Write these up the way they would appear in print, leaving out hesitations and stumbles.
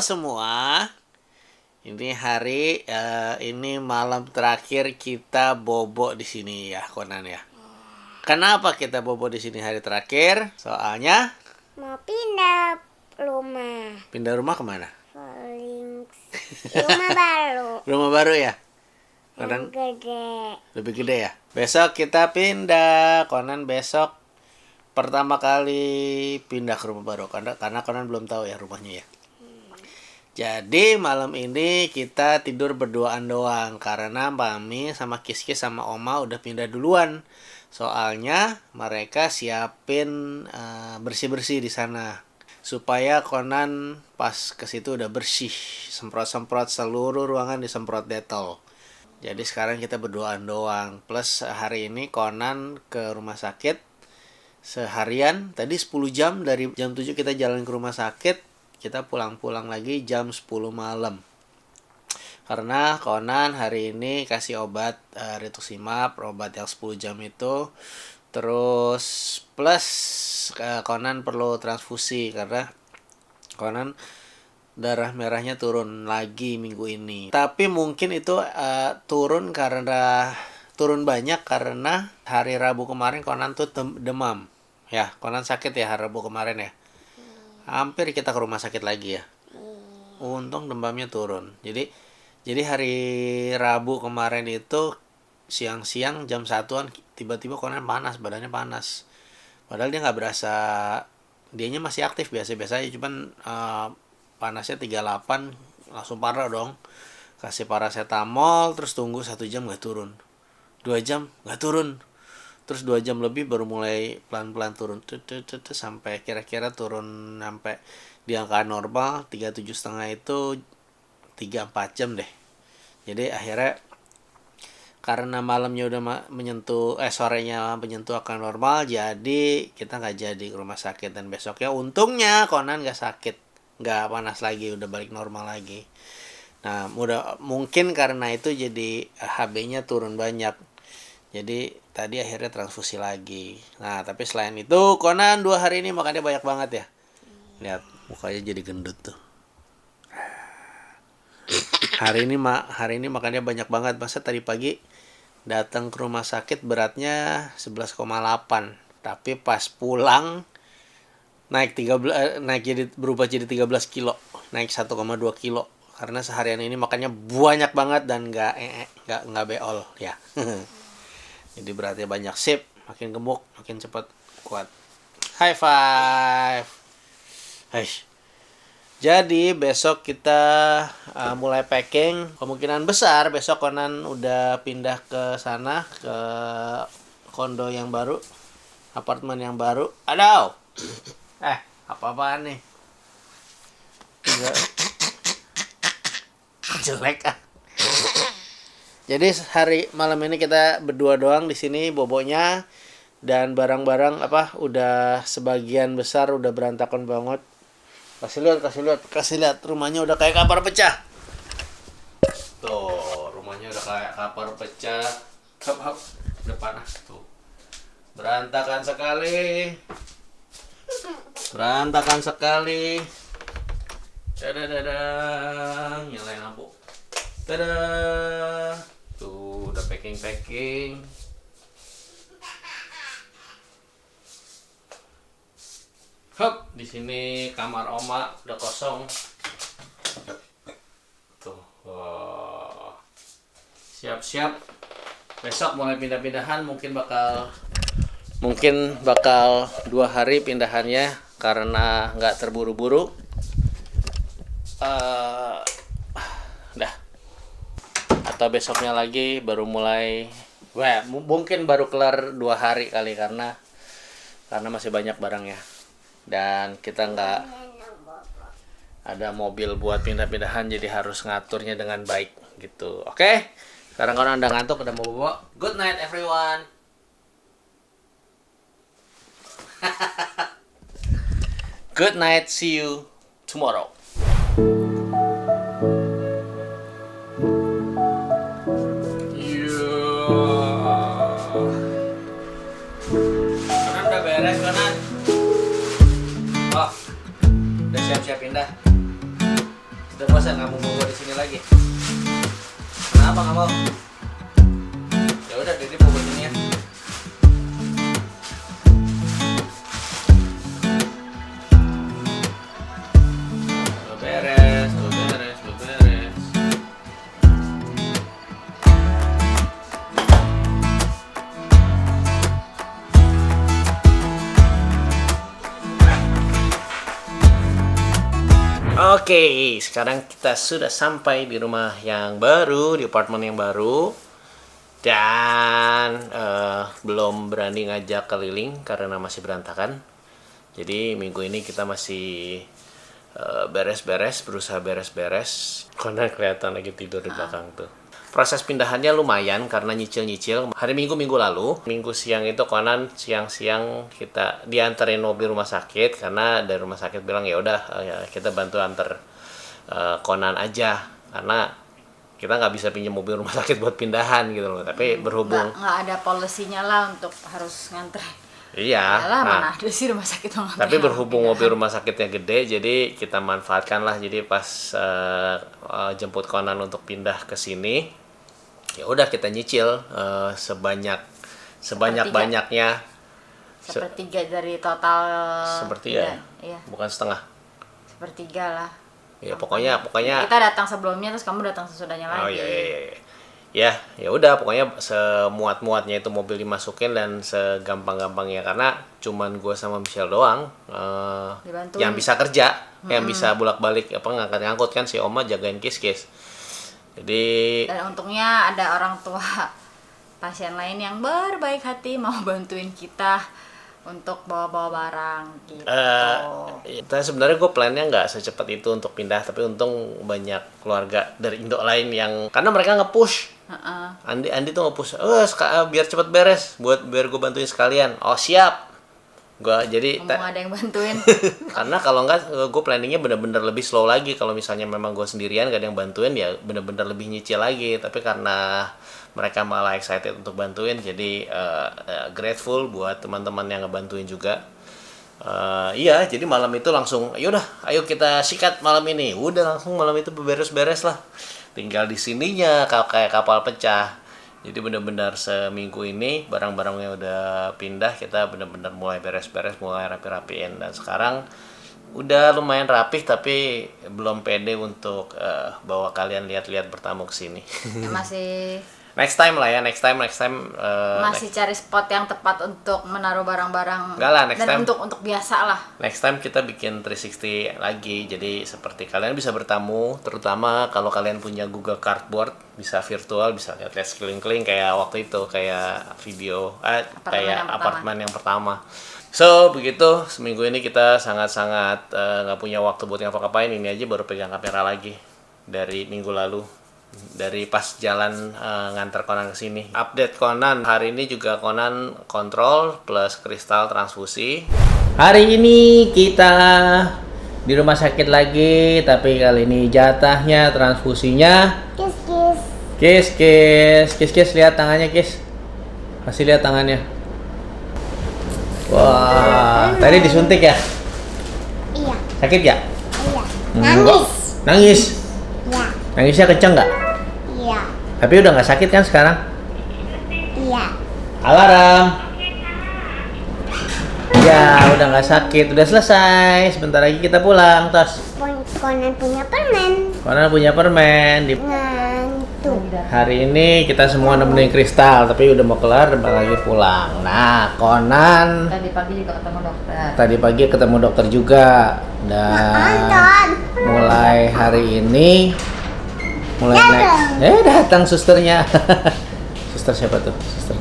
semua. Ini malam terakhir kita bobo di sini ya, Konan ya. Kenapa kita bobo di sini hari terakhir? Soalnya mau pindah rumah. Pindah rumah kemana? Rumah baru. Rumah baru ya? Yang gede. Lebih gede ya? Besok kita pindah. Konan besok pertama kali pindah ke rumah baru karena Konan belum tahu ya rumahnya ya. Jadi malam ini kita tidur berduaan doang karena Mami sama Kiskis sama Oma udah pindah duluan. Soalnya mereka siapin bersih-bersih di sana supaya Konan pas ke situ udah bersih, semprot-semprot seluruh ruangan disemprot Dettol. Jadi sekarang kita berduaan doang. Plus hari ini Konan ke rumah sakit seharian, tadi 10 jam, dari jam 7 kita jalan ke rumah sakit, kita pulang lagi jam 10 malam. Karena Konan hari ini kasih obat rituximab, obat yang 10 jam itu. Terus plus Konan perlu transfusi karena Konan darah merahnya turun lagi minggu ini. Tapi mungkin itu turun banyak karena hari Rabu kemarin Konan tuh demam. Ya, Konan sakit ya hari Rabu kemarin ya. Hampir kita ke rumah sakit lagi ya. Untung demamnya turun. Jadi hari Rabu kemarin itu siang-siang jam 1-an tiba-tiba Konan panas, badannya panas. Padahal dia nggak berasa, dianya masih aktif biasa-biasa aja, cuman panasnya 38, langsung parah dong. Kasih paracetamol, terus tunggu 1 jam nggak turun. 2 jam nggak turun. Terus 2 jam lebih baru mulai pelan-pelan turun. Sampai kira-kira turun sampai di angka normal, 37,5 itu 3-4 jam deh. Jadi akhirnya karena malamnya udah sorenya menyentuh akan normal, jadi kita nggak jadi ke rumah sakit. Dan besoknya untungnya Konan nggak sakit, nggak panas lagi, udah balik normal lagi. Nah, mungkin karena itu jadi HB-nya turun banyak. Jadi tadi akhirnya transfusi lagi. Nah, tapi selain itu Konan 2 hari ini makannya banyak banget ya. Lihat mukanya jadi gendut tuh. Hari ini makannya banyak banget. Masa tadi pagi datang ke rumah sakit beratnya 11,8. Tapi pas pulang berubah jadi 13 kilo. Naik 1,2 kilo. Karena seharian ini makannya banyak banget dan nggak beol ya. Jadi beratnya banyak. Sip, makin gemuk, makin cepat kuat. High five. Hai. Jadi besok kita mulai packing. Kemungkinan besar besok Konan udah pindah ke sana, ke kondo yang baru, apartemen yang baru. Aduh. Apa-apaan nih? Jelek ah. Jadi malam ini kita berdua doang di sini bobonya, dan barang-barang udah sebagian besar udah berantakan banget. Kasih lihat rumahnya udah kayak kapar pecah. Tuh, rumahnya udah kayak kapar pecah. Udah panas tuh. Berantakan sekali. Dadadadang, nyalain lampu. Tada. Tuh, udah packing. Hop, di sini kamar Oma udah kosong. Tuh, wow. Siap-siap. Besok mulai pindah-pindahan, mungkin bakal 2 hari pindahannya karena nggak terburu-buru. Dah. Atau besoknya lagi baru mulai. Mungkin baru kelar 2 hari kali karena masih banyak barangnya. Dan kita nggak ada mobil buat pindah-pindahan, jadi harus ngaturnya dengan baik gitu. Oke? Sekarang kalau udah ngantuk, udah mau bobo. Good night everyone. Good night, see you tomorrow. Konan udah beres, Konan. Oh, udah siap-siap pindah. Udah bosan kamu bawa di sini lagi? Kenapa nggak mau? Ya udah, Dede bawa sini ya. Lo beres, lo beres, lo beres. Oke, sekarang kita sudah sampai di rumah yang baru, di apartemen yang baru. Dan belum berani ngajak keliling karena masih berantakan. Jadi minggu ini kita masih beres-beres, berusaha beres-beres. Karena kelihatan lagi tidur di belakang tuh. Proses pindahannya lumayan karena nyicil-nyicil. Hari minggu lalu, minggu siang itu Conan siang-siang kita diantarin mobil rumah sakit karena dari rumah sakit bilang ya udah kita bantu antar Conan aja karena kita nggak bisa pinjam mobil rumah sakit buat pindahan gitu loh. Tapi berhubung nggak ada polisinya lah untuk harus nganterin. iya, Yalah, mana ada sih rumah sakit mau nganterin tapi orang berhubung pindahan. mobil rumah sakitnya gede, jadi kita manfaatkan lah. Jadi pas jemput Conan untuk pindah ke sini, ya udah kita nyicil sebanyak-banyaknya. Sepertiga dari total. Sepertiga ya? Iya, Bukan setengah. sepertiga lah. Ya pokoknya Kita datang sebelumnya terus kamu datang sesudahnya oh lagi. iya. Ya udah, pokoknya semuat-muatnya itu mobil dimasukin dan segampang-gampangnya karena cuman gue sama Michelle doang Dibantuin. yang bisa kerja, yang bisa bolak-balik ngangkut kan, si Oma jagain Kis-Kis. Jadi Dan untungnya ada orang tua pasien lain yang berbaik hati mau bantuin kita untuk bawa-bawa barang gitu. sebenarnya gue plannya nggak secepat itu untuk pindah, tapi untung banyak keluarga dari Indo lain yang karena mereka nge-push. Andi tuh nge-push, biar cepet beres, biar gue bantuin sekalian. Oh siap, gue jadi Ngomong ada yang bantuin. karena kalau nggak gue planningnya bener-bener lebih slow lagi. Kalau misalnya memang gue sendirian gak ada yang bantuin, ya bener-bener lebih nyicil lagi. Tapi karena mereka malah excited untuk bantuin, jadi grateful buat teman-teman yang ngebantuin juga. Iya, jadi malam itu langsung, yaudah, ayo kita sikat malam ini. Udah langsung malam itu beres-beres lah. Tinggal di sininya kayak kapal pecah. Jadi benar-benar seminggu ini barang-barangnya udah pindah, kita benar-benar mulai beres-beres, mulai rapi-rapiin. Dan sekarang udah lumayan rapih, tapi belum pede untuk bawa kalian lihat-lihat bertamu ke sini. Masih Next time lah ya, next time. masih cari spot yang tepat untuk menaruh barang-barang. Enggak lah, next dan time. untuk biasa lah. Next time kita bikin 360 lagi. Jadi seperti kalian bisa bertamu, terutama kalau kalian punya Google Cardboard, bisa virtual, bisa lihat-lihat sekeliling-keliling kayak waktu itu, kayak video, kayak apartemen yang pertama. So, begitu. Seminggu ini kita sangat-sangat nggak punya waktu buat ngapa-ngapain. Ini aja baru pegang kamera lagi dari minggu lalu. Dari pas jalan nganter Conan ke sini. Update Conan, hari ini juga Conan kontrol plus kristal transfusi. Hari ini kita di rumah sakit lagi, tapi kali ini jatahnya transfusinya Kis, lihat tangannya, Kis. Kasih lihat tangannya. Wah, tadi disuntik ya? Iya. Sakit ya? Iya. Nangis. Iya. Nangisnya kenceng nggak? Iya. Tapi udah nggak sakit kan sekarang? Iya. Alarm. Ya, udah nggak sakit, udah selesai. Sebentar lagi kita pulang, Tos. Conan punya permen. Conan punya permen. Ngantuk. Hari ini kita semua nemenin Kristal, tapi udah mau kelar, bentar lagi pulang. Nah, Conan Tadi pagi juga ketemu dokter. tadi pagi ketemu dokter juga. Dan Anton. mulai hari ini datang susternya. Suster siapa tuh? Suster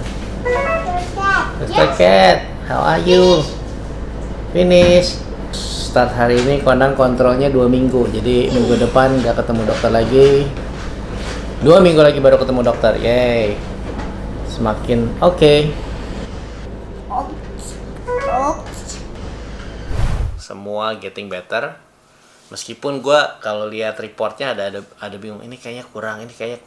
Cat, how are you? Finish. Start hari ini Conan kontrolnya 2 minggu. Jadi minggu depan nggak ketemu dokter lagi. 2 minggu lagi baru ketemu dokter. Yay. Semakin oke. Semua getting better. Meskipun gue kalau lihat reportnya ada bingung, ini kayaknya kurang, ini kayaknya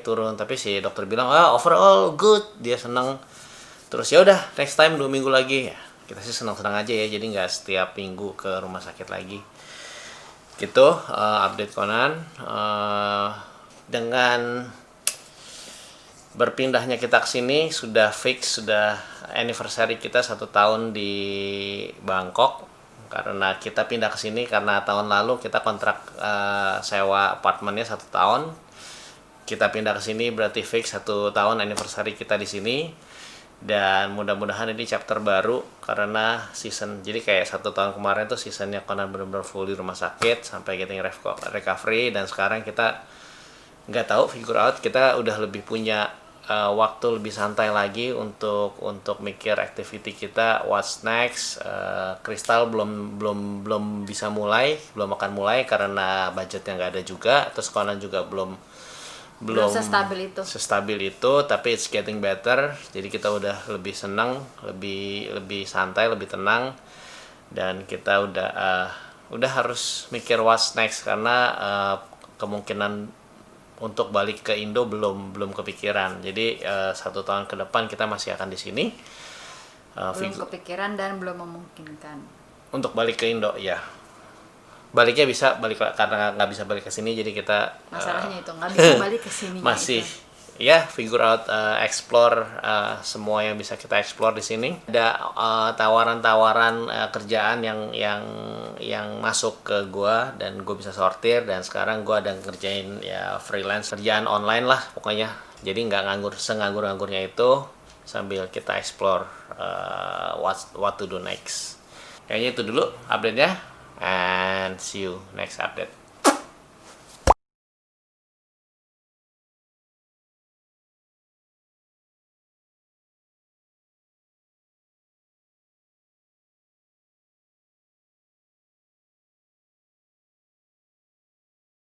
turun. Tapi si dokter bilang, overall good, dia senang. Terus ya udah, next time 2 minggu lagi. Ya, kita sih senang-senang aja ya, jadi nggak setiap minggu ke rumah sakit lagi. gitu update Conan. Dengan berpindahnya kita ke sini sudah fix, sudah anniversary kita 1 tahun di Bangkok. Karena kita pindah ke sini karena tahun lalu kita kontrak sewa apartemennya 1 tahun. Kita pindah ke sini berarti fix 1 tahun anniversary kita di sini. Dan mudah-mudahan ini chapter baru karena season, jadi kayak 1 tahun kemarin tuh seasonnya Conan benar-benar full di rumah sakit sampai getting recovery, dan sekarang kita nggak tahu, figure out kita udah lebih punya waktu lebih santai lagi untuk mikir activity kita, what's next. Crystal belum bisa mulai, belum akan mulai karena budgetnya nggak ada juga, terus Conan juga belum sestabil itu, tapi it's getting better. Jadi kita udah lebih senang, lebih santai, lebih tenang, dan kita udah harus mikir what's next karena kemungkinan untuk balik ke Indo belum kepikiran. Jadi 1 tahun ke depan kita masih akan di sini. Belum kepikiran dan belum memungkinkan untuk balik ke Indo, ya. Baliknya bisa balik karena nggak bisa balik ke sini, jadi kita masalahnya itu nggak bisa balik ke sini. Masih itu. Ya, figure out, explore semua yang bisa kita explore di sini. Ada tawaran-tawaran kerjaan yang masuk ke gua dan gue bisa sortir, dan sekarang gua ada ngerjain ya freelance, kerjaan online lah pokoknya. Jadi nggak senganggur-nganggurnya itu, sambil kita explore what to do next. Kayaknya itu dulu update-nya, and see you next update.